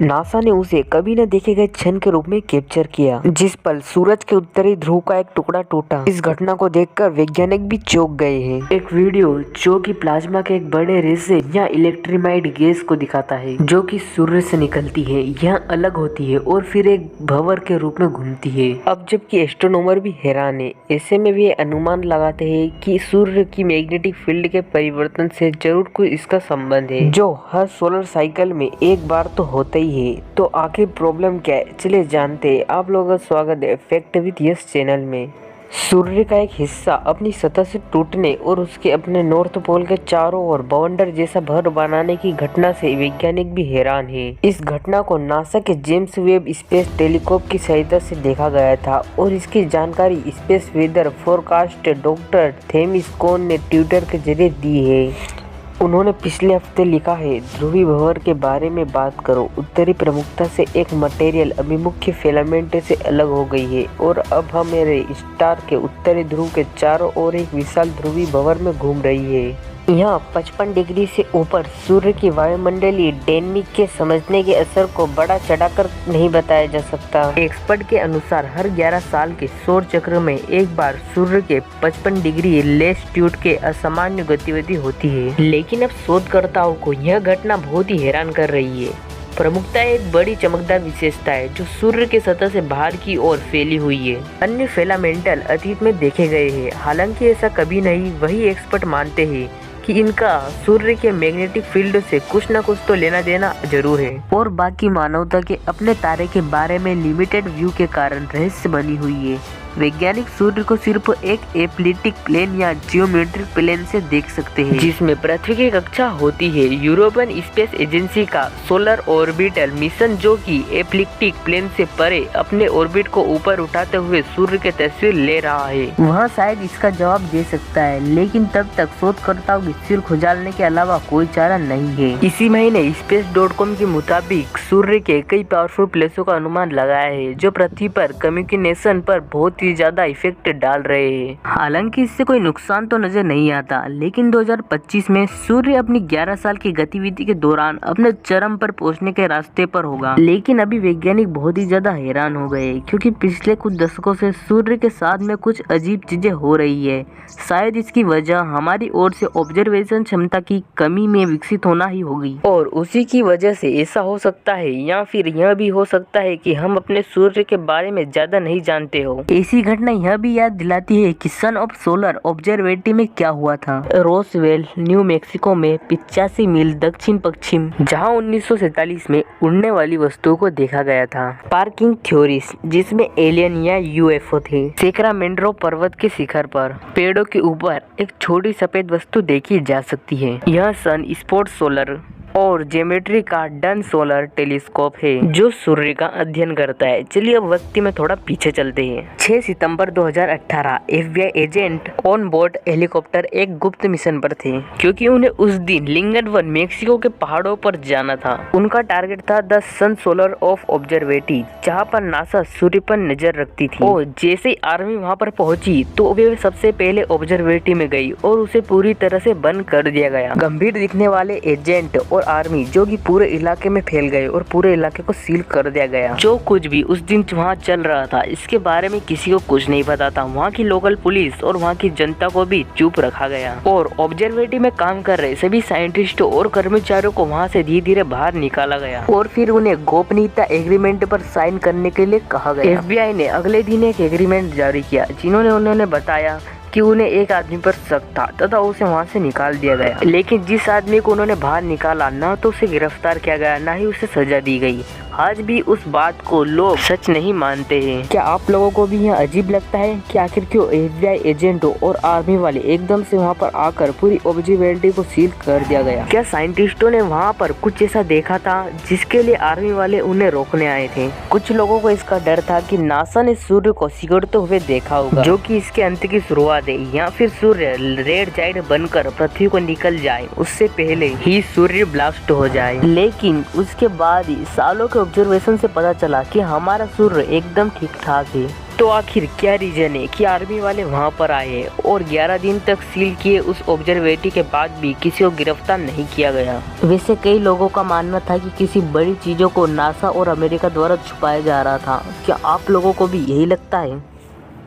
NASA ने उसे कभी न देखे गए क्षण के रूप में कैप्चर किया, जिस पल सूरज के उत्तरी ध्रुव का एक टुकड़ा टूटा। इस घटना को देखकर वैज्ञानिक भी चौंक गए हैं। एक वीडियो जो कि प्लाज्मा के एक बड़े रेसे या इलेक्ट्रीमाइड गैस को दिखाता है, जो कि सूर्य से निकलती है, यह अलग होती है और फिर एक भंवर के रूप में घूमती है। अब जबकि एस्ट्रोनॉमर भी हैरान है, ऐसे में भी अनुमान लगाते हैं कि सूर्य की मैग्नेटिक फील्ड के परिवर्तन से जरूर कोई इसका संबंध है, जो हर सोलर साइकिल में एक बार तो होता ही है। तो आखिर प्रॉब्लम क्या है, चलिए जानते हैं। आप लोगों का स्वागत है फैक्ट विद यस चैनल में। सूर्य का एक हिस्सा अपनी सतह से टूटने और उसके अपने नॉर्थ पोल के चारों ओर बवंडर जैसा भर बनाने की घटना से वैज्ञानिक भी हैरान है। इस घटना को नासा के जेम्स वेब स्पेस टेलीस्कोप की सहायता से देखा गया था और इसकी जानकारी स्पेस वेदर फोरकास्ट डॉक्टर थेमिस कोन ने ट्विटर के जरिए दी है। उन्होंने पिछले हफ्ते लिखा है, ध्रुवीय भंवर के बारे में बात करो। उत्तरी प्रमुखता से एक मटेरियल अभी मुख्य फिलामेंट से अलग हो गई है और अब हमारे स्टार के उत्तरी ध्रुव के चारों ओर एक विशाल ध्रुवीय भंवर में घूम रही है। यहाँ 55 डिग्री से ऊपर सूर्य की वायुमंडलीय डायनामिक के समझने के असर को बड़ा चढ़ाकर नहीं बताया जा सकता। एक्सपर्ट के अनुसार हर 11 साल के सौर चक्र में एक बार सूर्य के 55 डिग्री लेटिट्यूड के असामान्य गतिविधि होती है। लेकिन अब शोधकर्ताओं को यह घटना बहुत ही हैरान कर रही है। प्रमुखता एक बड़ी चमकदार विशेषता है जो सूर्य के सतह से बाहर की ओर फैली हुई है। अन्य फिलामेंटल अतीत में देखे गए हैं, हालांकि ऐसा कभी नहीं। वही एक्सपर्ट मानते हैं कि इनका सूर्य के मैग्नेटिक फील्ड से कुछ न कुछ तो लेना देना जरूर है और बाकी मानवता के अपने तारे के बारे में लिमिटेड व्यू के कारण रहस्य बनी हुई है। वैज्ञानिक सूर्य को सिर्फ एक एलिप्टिक प्लेन या जियोमेट्रिक प्लेन से देख सकते हैं, जिसमें पृथ्वी की कक्षा होती है। यूरोपियन स्पेस एजेंसी का सोलर ऑर्बिटल मिशन, जो कि एलिप्टिक प्लेन से परे अपने ऑर्बिट को ऊपर उठाते हुए सूर्य की तस्वीर ले रहा है, वह शायद इसका जवाब दे सकता है। लेकिन तब तक शोधकर्ताओं की सिर खुजालने के अलावा कोई चारा नहीं है। इसी महीने space.com के मुताबिक सूर्य के कई पावरफुल प्लेसों का अनुमान लगाया है, जो पृथ्वी पर कम्युनिकेशन पर बहुत ही ज्यादा इफेक्ट डाल रहे हैं। हालांकि इससे कोई नुकसान तो नजर नहीं आता, लेकिन 2025 में सूर्य अपनी 11 साल की गतिविधि के दौरान अपने चरम पर पहुंचने के रास्ते पर होगा। लेकिन अभी वैज्ञानिक बहुत ही ज्यादा हैरान हो गए, क्योंकि पिछले कुछ दशकों से सूर्य के साथ में कुछ अजीब चीजें हो रही है। शायद इसकी वजह हमारी ओर से ऑब्जर्वेशन क्षमता की कमी में विकसित होना ही होगी, और उसी की वजह से ऐसा हो सकता है, या फिर यह भी हो सकता है कि हम अपने सूर्य के बारे में ज्यादा नहीं जानते हो। ऐसी घटना यह भी याद दिलाती है कि सन ऑफ सोलर ऑब्जर्वेटरी में क्या हुआ था। रोसवेल, न्यू मैक्सिको में 85 मील दक्षिण पश्चिम, जहां 1947 में उड़ने वाली वस्तुओं को देखा गया था। पार्किंग थ्योरीज, जिसमें एलियन या यूएफओ थे। सेक्रामेंटो पर्वत के शिखर पर पेड़ों के ऊपर एक छोटी सफेद वस्तु देखी जा सकती है। यह सन स्पॉट सोलर और ज्योमेट्री का डन सोलर टेलीस्कोप है, जो सूर्य का अध्ययन करता है। चलिए अब वक्त में थोड़ा पीछे चलते हैं। 6 सितंबर 2018 FBI agent on board helicopter एक गुप्त मिशन पर थे, क्योंकि उन्हें उस दिन लिंगन मेक्सिको के पहाड़ों पर जाना था। उनका टारगेट था the sun solar of observatory, जहाँ पर नासा सूर्य पर नजर रखती थी। और जैसे ही आर्मी वहाँ पर पहुंची तो वे सबसे पहले ऑब्जर्वेटरी में गई और उसे पूरी तरह से बंद कर दिया गया। गंभीर दिखने वाले एजेंट और आर्मी जो कि पूरे इलाके में फैल गए और पूरे इलाके को सील कर दिया गया। जो कुछ भी उस दिन वहाँ चल रहा था, इसके बारे में किसी को कुछ नहीं पता था। वहाँ की लोकल पुलिस और वहाँ की जनता को भी चुप रखा गया और ऑब्जर्वेटरी में काम कर रहे सभी साइंटिस्टों और कर्मचारियों को वहाँ से धीरे धीरे बाहर निकाला गया और फिर उन्हें गोपनीयता एग्रीमेंट पर साइन करने के लिए कहा गया। FBI ने अगले दिन एक एग्रीमेंट जारी किया, जिन्होंने उन्होंने बताया कि उन्हें एक आदमी पर शक था तथा उसे वहां से निकाल दिया गया। लेकिन जिस आदमी को उन्होंने बाहर निकाला, न तो उसे गिरफ्तार किया गया, न ही उसे सजा दी गई। आज भी उस बात को लोग सच नहीं मानते हैं। क्या आप लोगों को भी यह अजीब लगता है कि आखिर क्यों FBI एजेंटों और आर्मी वाले एकदम से वहां पर आकर पूरी ऑब्जर्वेटरी को सील कर दिया गया? क्या साइंटिस्टों ने वहां पर कुछ ऐसा देखा था जिसके लिए आर्मी वाले उन्हें रोकने आए थे? कुछ लोगों को इसका डर था कि नासा ने सूर्य को सिकुड़ते हुए देखा होगा, जो कि इसके अंत की शुरुआत है, या फिर सूर्य रेड जाइंट बनकर पृथ्वी को निकल जाए उससे पहले ही सूर्य ब्लास्ट हो जाए। लेकिन उसके बाद ही सालों के ऑब्जर्वेशन से पता चला कि हमारा सूर्य एकदम ठीक ठाक है। तो आखिर क्या रीजन है कि आर्मी वाले वहां पर आए और 11 दिन तक सील किए उस ऑब्जर्वेटरी के बाद भी किसी को गिरफ्तार नहीं किया गया। वैसे कई लोगों का मानना था कि किसी बड़ी चीजों को नासा और अमेरिका द्वारा छुपाया जा रहा था। क्या आप लोगों को भी यही लगता है?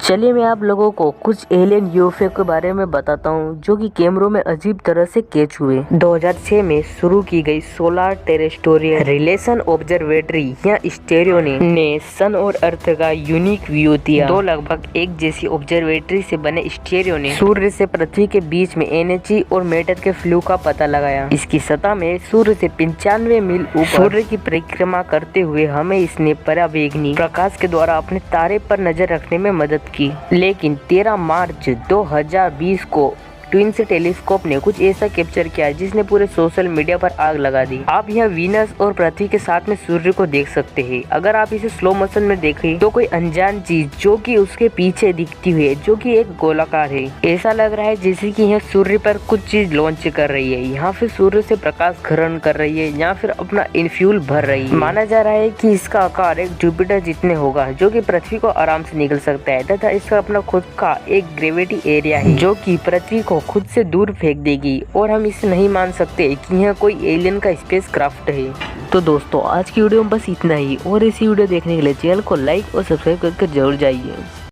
चलिए मैं आप लोगों को कुछ एलियन यूएफओ के बारे में बताता हूँ जो कि कैमरों में अजीब तरह से कैच हुए। 2006 में शुरू की गई सोलर टेरेस्ट्रियल रिलेशन ऑब्जर्वेटरी या स्टेरियो ने सन और अर्थ का यूनिक व्यू दिया। दो लगभग एक जैसी ऑब्जर्वेटरी से बने स्टेरियो ने सूर्य से पृथ्वी के बीच में एनर्जी और मैटर के फ्लू का पता लगाया। इसकी सतह में सूर्य से 95 मील ऊपर सूर्य की परिक्रमा करते हुए हमें इसने पराबैंगनी प्रकाश के द्वारा अपने तारे पर नजर रखने में मदद की। लेकिन 13 मार्च 2020 को ट्विन्स टेलीस्कोप ने कुछ ऐसा कैप्चर किया जिसने पूरे सोशल मीडिया पर आग लगा दी। आप यहाँ वीनस और पृथ्वी के साथ में सूर्य को देख सकते हैं। अगर आप इसे स्लो मोशन में देखें तो कोई अनजान चीज जो कि उसके पीछे दिखती हुई है जो कि एक गोलाकार है। ऐसा लग रहा है जैसे कि यह सूर्य पर कुछ चीज लॉन्च कर रही है। यहाँ फिर सूर्य से प्रकाश ग्रहण कर रही है या फिर अपना इनफ्यूल भर रही है। माना जा रहा है कि इसका आकार एक जुपिटर जितने होगा जो कि पृथ्वी को आराम से निकल सकता है तथा इसका अपना खुद का एक ग्रेविटी एरिया है जो कि पृथ्वी को खुद से दूर फेंक देगी। और हम इसे नहीं मान सकते कि यह कोई एलियन का स्पेस क्राफ्ट है। तो दोस्तों आज की वीडियो में बस इतना ही और इसी वीडियो देखने के लिए चैनल को लाइक और सब्सक्राइब करके जरूर जाइए।